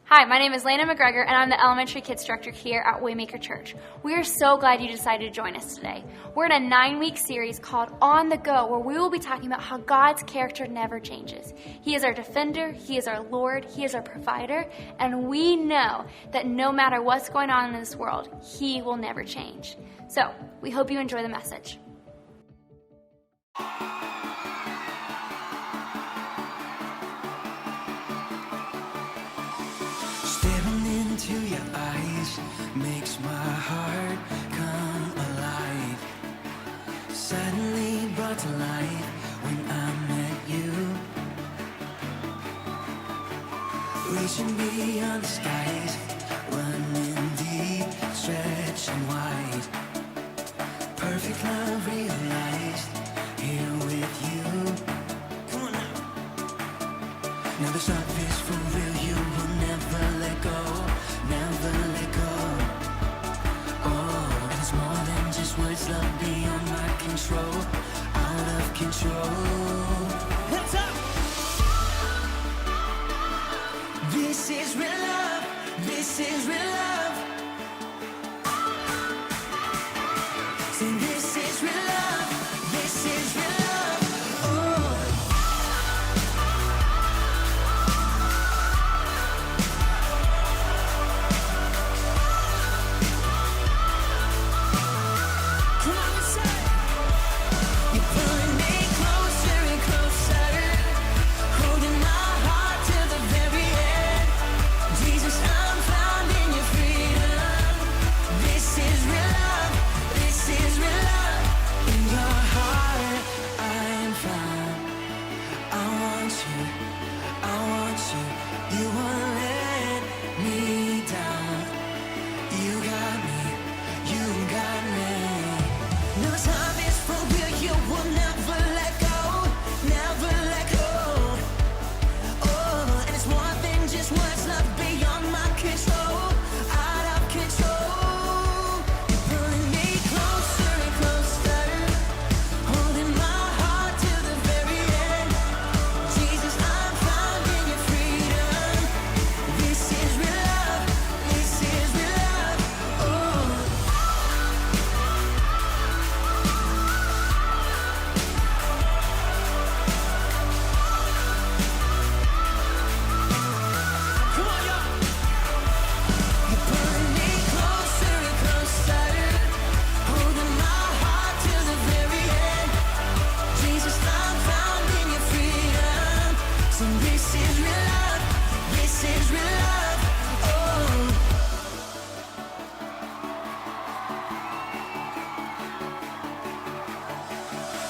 Hi, my name is Lana McGregor, and I'm the Elementary Kids Director here at Waymaker.Church. We are so glad you decided to join us today. We're in a 9-week series called On the Go, where we will be talking about how God's character never changes. He is our defender, He is our Lord, He is our provider, and we know that no matter what's going on in this world, He will never change. So, we hope you enjoy the message. Into your eyes makes my heart come alive. Suddenly brought to life when I met you. Reaching beyond the skies, running deep, stretching wide. Perfect love realized here with you. Come on now. Now the stuff is for real, you will never let go. Never let go. Oh, and it's more than just words, love beyond my control. Out of control. Hands up. This is real love. This is real love. Say this is real love. This is real love.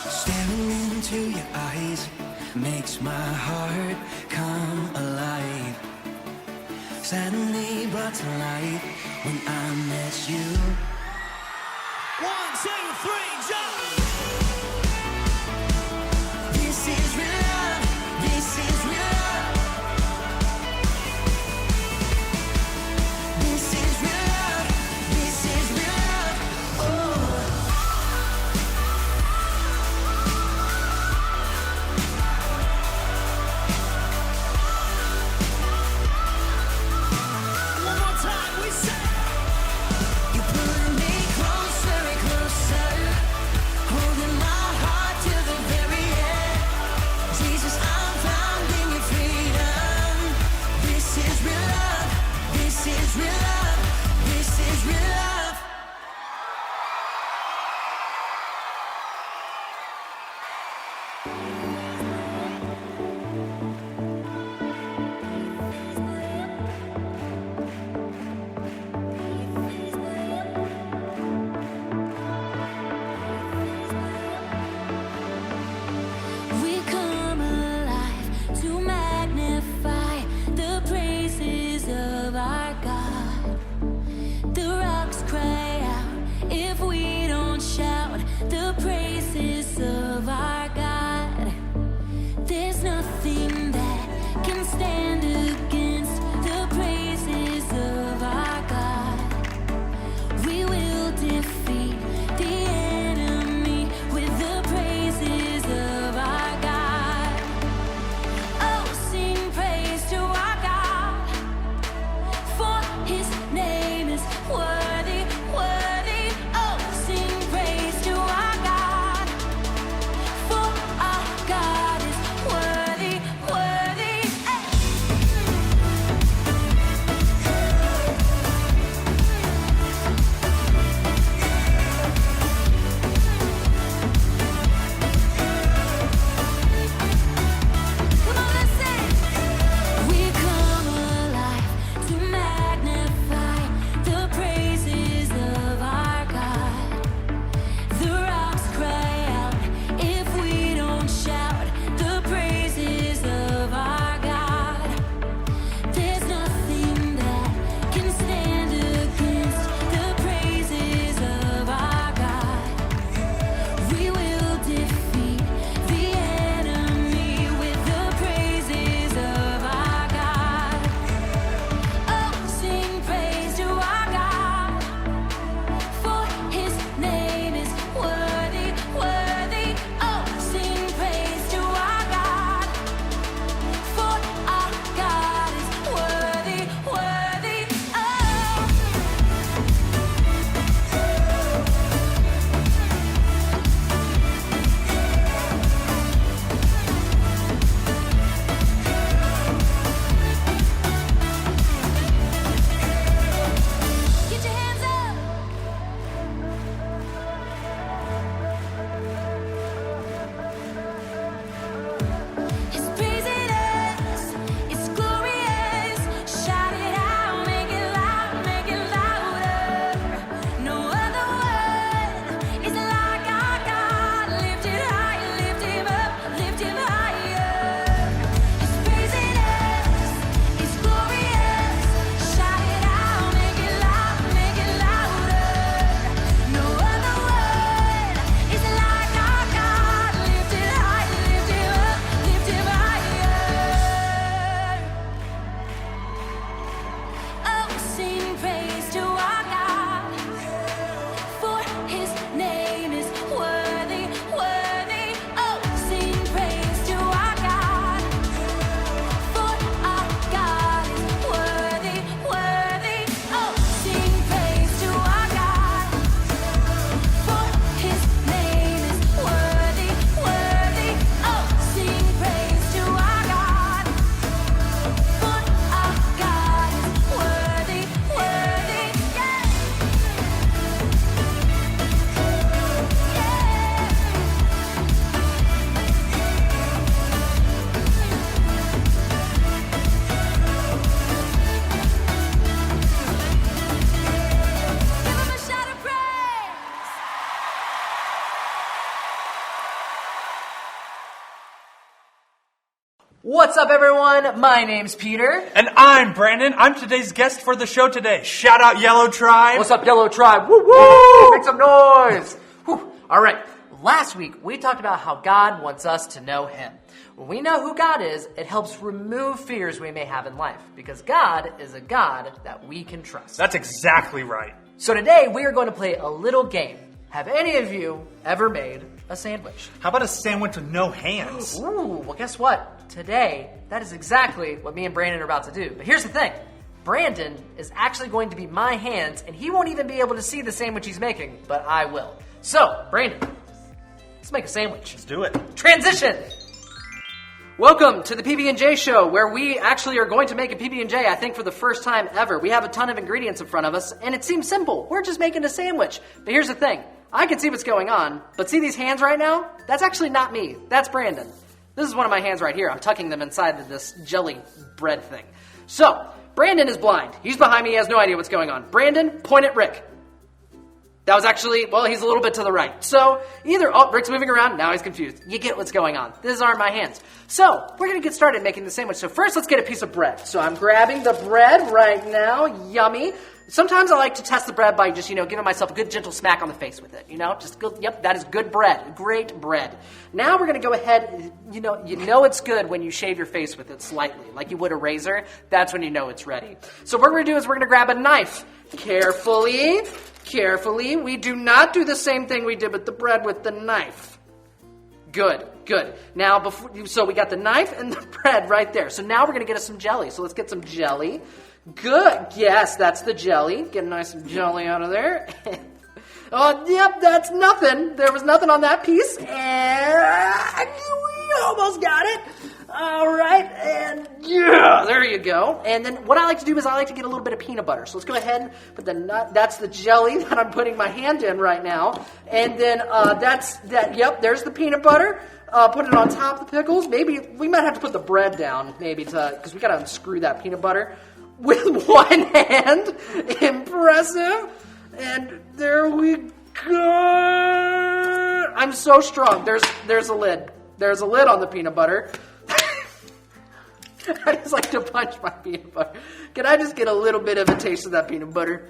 Staring into your eyes makes my heart come alive. Suddenly brought to life when I met you. 1, 2, 3, jump! This is real love. This is real love. This is real love. This is real love. Oh. One more time, we say, you put What's up, everyone? My name's Peter. And I'm Brandon. I'm today's guest for the show today. Shout out Yellow Tribe. What's up, Yellow Tribe? Woo woo! Make some noise! Whew. All right. Last week, we talked about how God wants us to know Him. When we know who God is, it helps remove fears we may have in life, because God is a God that we can trust. That's exactly right. So today, we are going to play a little game. Have any of you ever made a sandwich? How about a sandwich with no hands? Ooh, well, guess what? Today, that is exactly what me and Brandon are about to do. But here's the thing. Brandon is actually going to be my hands, and he won't even be able to see the sandwich he's making, but I will. So, Brandon, let's make a sandwich. Let's do it. Transition! Welcome to the PB&J show, where we actually are going to make a PB&J, I think, for the first time ever. We have a ton of ingredients in front of us, and it seems simple. We're just making a sandwich. But here's the thing. I can see what's going on, but see these hands right now? That's actually not me. That's Brandon. This is one of my hands right here. I'm tucking them inside of this jelly bread thing. So, Brandon is blind. He's behind me. He has no idea what's going on. Brandon, point at Rick. That was actually, well, he's a little bit to the right. So, Rick's moving around. Now he's confused. You get what's going on. These aren't my hands. So, we're going to get started making the sandwich. So first, let's get a piece of bread. So I'm grabbing the bread right now. Yummy. Sometimes I like to test the bread by just, giving myself a good gentle smack on the face with it. Just good. Yep, that is good bread. Great bread. Now we're going to go ahead. You know it's good when you shave your face with it slightly, like you would a razor. That's when you know it's ready. So what we're going to do is we're going to grab a knife. Carefully. We do not do the same thing we did with the bread with the knife. Good. Now, so we got the knife and the bread right there. So now we're going to get us some jelly. So let's get some jelly. Good. Yes, that's the jelly. Get a nice jelly out of there. Oh, yep, that's nothing. There was nothing on that piece. And we almost got it. All right. And yeah, there you go. And then what I like to do is I like to get a little bit of peanut butter. So let's go ahead and put the nut. That's the jelly that I'm putting my hand in right now. And then Yep, there's the peanut butter. Put it on top of the pickles. Maybe we might have to put the bread down, because we got to unscrew that peanut butter with one hand. Impressive. And there we go. I'm so strong. There's a lid. There's a lid on the peanut butter. I just like to punch my peanut butter. Can I just get a little bit of a taste of that peanut butter?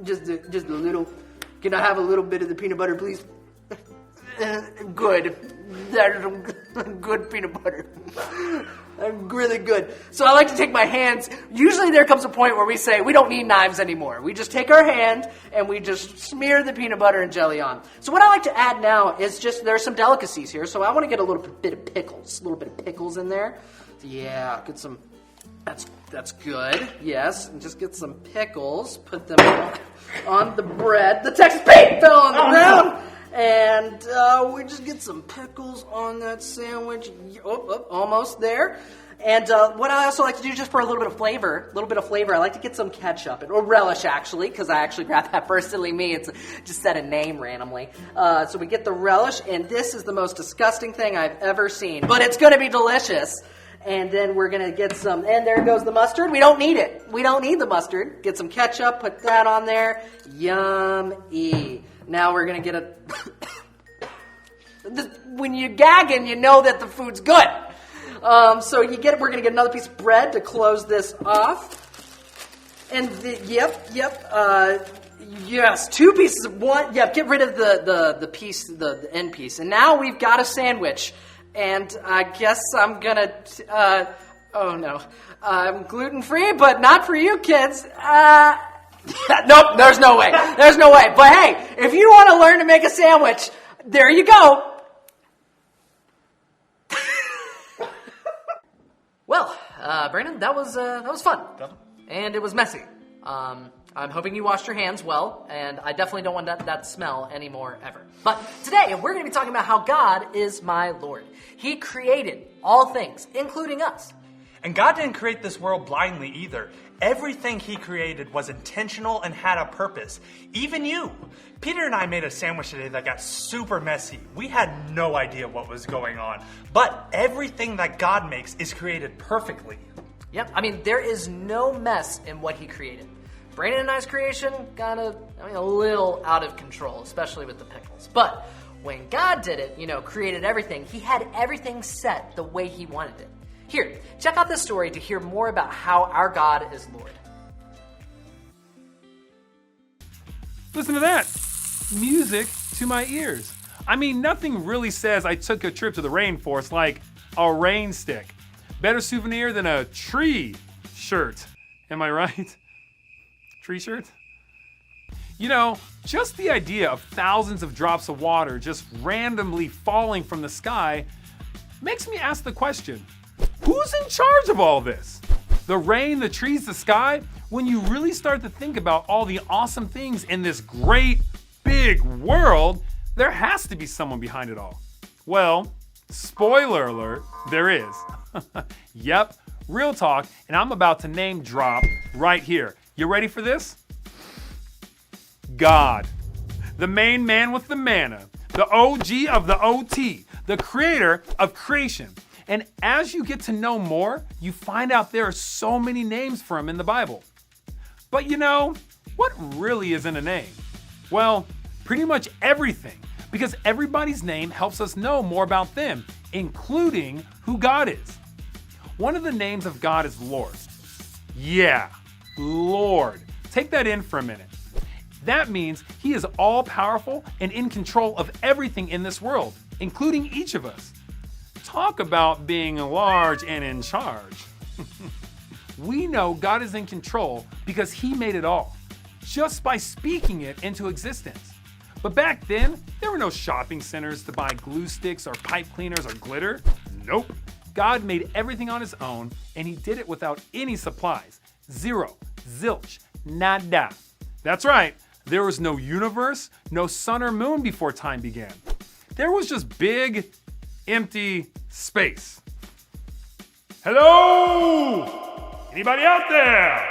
Just a little. Can I have a little bit of the peanut butter, please? Good. That is good peanut butter. Really good. So I like to take my hands. Usually there comes a point where we say we don't need knives anymore. We just take our hand and we just smear the peanut butter and jelly on. So what I like to add now is there's some delicacies here. So I want to get a little bit of pickles. A little bit of pickles in there. Yeah, get some. That's good. Yes, and just get some pickles. Put them on the bread. The Texas paint fell on the ground. No. And we just get some pickles on that sandwich. Almost there. And what I also like to do, just for a little bit of flavor, I like to get some ketchup, or relish, actually, because I actually grabbed that personally. It's just said a name randomly. So we get the relish, and this is the most disgusting thing I've ever seen. But it's going to be delicious. And then we're going to get some, and there goes the mustard. We don't need it. We don't need the mustard. Get some ketchup, put that on there. Yummy. Now we're going to get when you're gagging, you know that the food's good. We're going to get another piece of bread to close this off. And yes, two pieces of one. Yeah, get rid of the piece, the end piece. And now we've got a sandwich. And I guess I'm gonna, oh no, I'm gluten-free, but not for you kids. Nope, there's no way. But hey, if you want to learn to make a sandwich, there you go. Well, Brandon, that was fun. And it was messy. I'm hoping you washed your hands well, and I definitely don't want that smell anymore ever. But today, we're going to be talking about how God is my Lord. He created all things, including us. And God didn't create this world blindly either. Everything He created was intentional and had a purpose. Even you. Peter and I made a sandwich today that got super messy. We had no idea what was going on. But everything that God makes is created perfectly. Yep, there is no mess in what He created. Brandon and I's creation got a little out of control, especially with the pickles. But when God did it, created everything, He had everything set the way He wanted it. Here, check out this story to hear more about how our God is Lord. Listen to that. Music to my ears. I mean, nothing really says I took a trip to the rainforest like a rain stick. Better souvenir than a tree shirt. Am I right? Tree shirt? You know, just the idea of thousands of drops of water just randomly falling from the sky makes me ask the question, who's in charge of all this? The rain, the trees, the sky? When you really start to think about all the awesome things in this great, big world, there has to be someone behind it all. Well, spoiler alert, there is. Yep, real talk, and I'm about to name drop right here. You ready for this? God, the main man with the manna, the OG of the OT, the creator of creation. And as you get to know more, you find out there are so many names for him in the Bible. But you know, what really isn't a name? Well, pretty much everything, because everybody's name helps us know more about them, including who God is. One of the names of God is Lord. Yeah, Lord. Take that in for a minute. That means he is all-powerful and in control of everything in this world, including each of us. Talk about being large and in charge. We know God is in control because he made it all, just by speaking it into existence. But back then, there were no shopping centers to buy glue sticks or pipe cleaners or glitter. Nope. God made everything on his own, and he did it without any supplies. Zero, zilch, nada. That's right. There was no universe, no sun or moon before time began. There was just big, empty space. Hello? Anybody out there?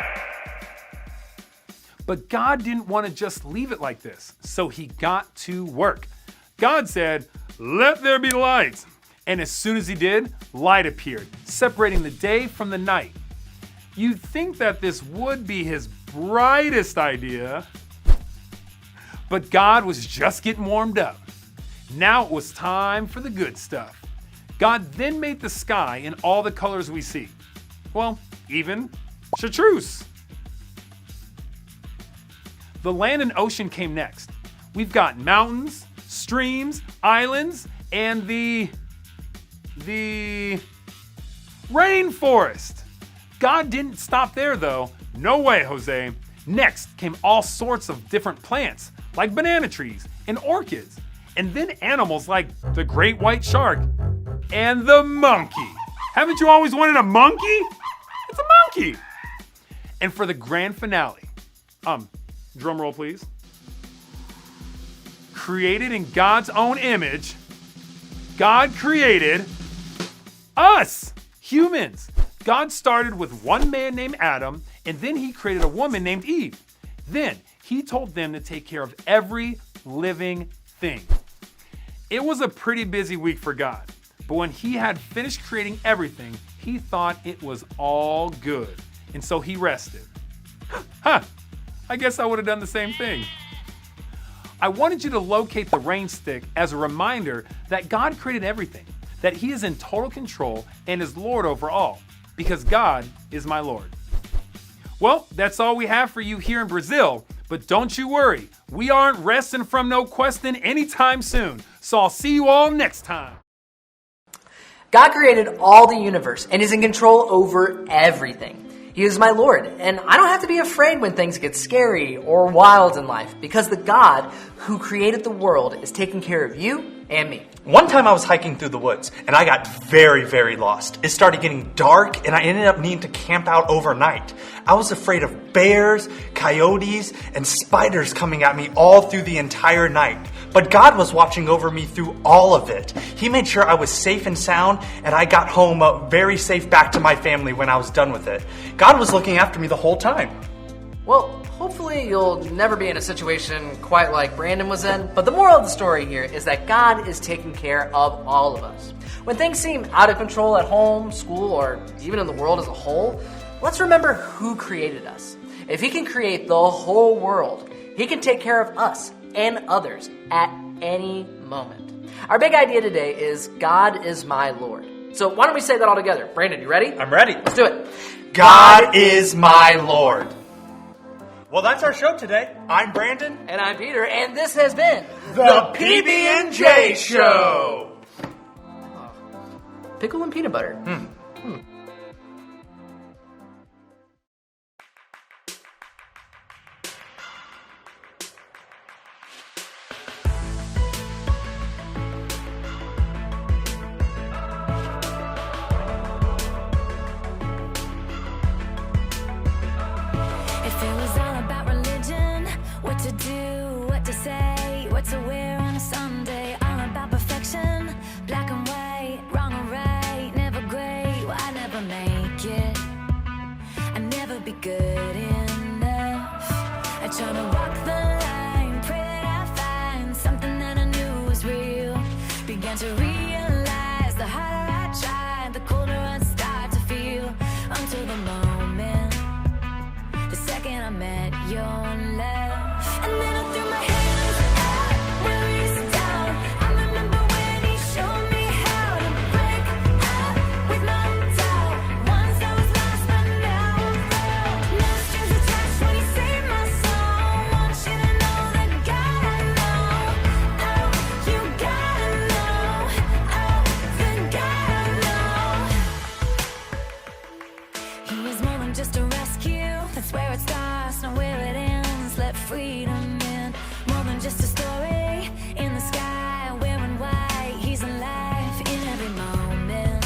But God didn't want to just leave it like this, so he got to work. God said, "Let there be light." And as soon as he did, light appeared, separating the day from the night. You'd think that this would be his brightest idea, but God was just getting warmed up. Now it was time for the good stuff. God then made the sky in all the colors we see. Well, even chartreuse. The land and ocean came next. We've got mountains, streams, islands, and the rainforest. God didn't stop there though. No way, Jose. Next came all sorts of different plants, like banana trees and orchids, and then animals like the great white shark and the monkey. Haven't you always wanted a monkey? It's a monkey. And for the grand finale, drum roll please. Created in God's own image, God created us, humans. God started with one man named Adam, and then he created a woman named Eve. Then he told them to take care of every living thing. It was a pretty busy week for God, but when he had finished creating everything, he thought it was all good, and so he rested. I guess I would have done the same thing. I wanted you to locate the rain stick as a reminder that God created everything, that he is in total control and is Lord over all, because God is my Lord. Well, that's all we have for you here in Brazil, but don't you worry, we aren't resting from no questing anytime soon, so I'll see you all next time. God created all the universe and is in control over everything. He is my Lord, and I don't have to be afraid when things get scary or wild in life, because the God who created the world is taking care of you and me. One time I was hiking through the woods and I got very, very lost. It started getting dark and I ended up needing to camp out overnight. I was afraid of bears, coyotes, and spiders coming at me all through the entire night. But God was watching over me through all of it. He made sure I was safe and sound, and I got home very safe back to my family when I was done with it. God was looking after me the whole time. Well, hopefully you'll never be in a situation quite like Brandon was in, but the moral of the story here is that God is taking care of all of us. When things seem out of control at home, school, or even in the world as a whole, let's remember who created us. If he can create the whole world, he can take care of us and others at any moment. Our big idea today is God is my Lord. So why don't we say that all together? Brandon, you ready? I'm ready. Let's do it. God is my Lord. Well, that's our show today. I'm Brandon. And I'm Peter, and this has been The PB&J Show. Pickle and peanut butter. If it was all about religion, what to do, what to say, what to wear on a Sunday, all about perfection, black and white, wrong or right, never great, well, I never make it, I never be good enough, I try to walk the line, pray that I find something that I knew was real, began to realize the harder I tried, the colder I'd start to feel, until the moment the second I met your love. And then I threw my hands up, released down. I remember when he showed me how to break up with my doubt. Once I was lost, but now I'm found. No strings attached when he saved my soul. Want you to know that God I know. Oh, you gotta know. Oh, the God I know. He is more than just a rescue. That's where it starts, not where it ends. Let freedom in. More than just a story in the sky, wearing white. He's alive in every moment.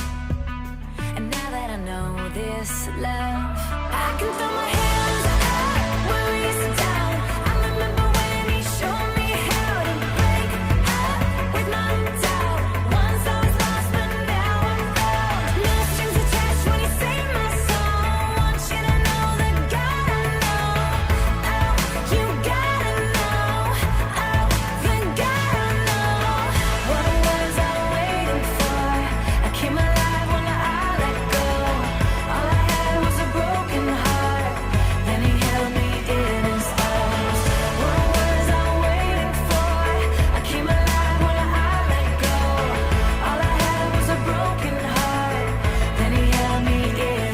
And now that I know this love, I can throw my hands up, release down. I remember when he showed me how to break up with my doubt. Once I was lost, but now I'm found. No strings attached when he saved my soul. Want you to know that God I know. Oh, you gotta know. Oh, the God I know. What was I waiting for? I came alive when I let go. All I had was a broken heart. Then he held me in his arms. What was I waiting for? I came alive when I let go. All I had was a broken heart. Then he held me in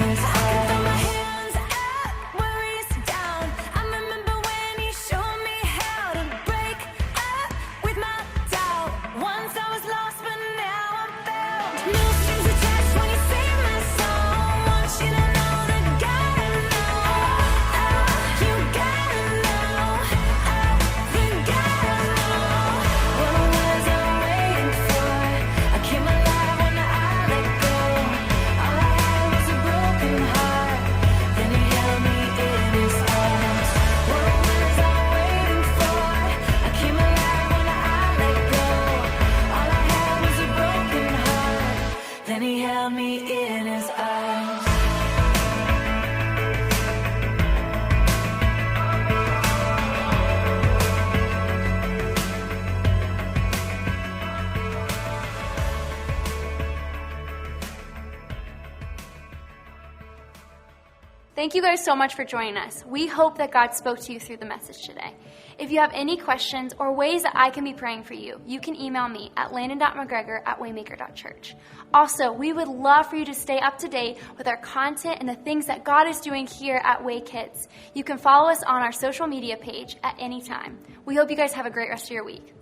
his arms. I can throw my hands up, worries down. I remember when he showed me how to break up with my doubt. Once I was lost, but now I'm found. No strings attached when he saved my soul. Want you to know that God I know. Oh, you gotta know. Oh, the God I know. What was I waiting for? I came alive when I let go. All I had was a broken heart. Then he held me in his arms. What was I waiting for? I came alive when I let go. All I had was a broken heart. Then he held me in his arms. Thank you guys so much for joining us. We hope that God spoke to you through the message today. If you have any questions or ways that I can be praying for you, you can email me at landon.mcgregor@Waymaker.Church. Also, we would love for you to stay up to date with our content and the things that God is doing here at WayKids. You can follow us on our social media page at any time. We hope you guys have a great rest of your week.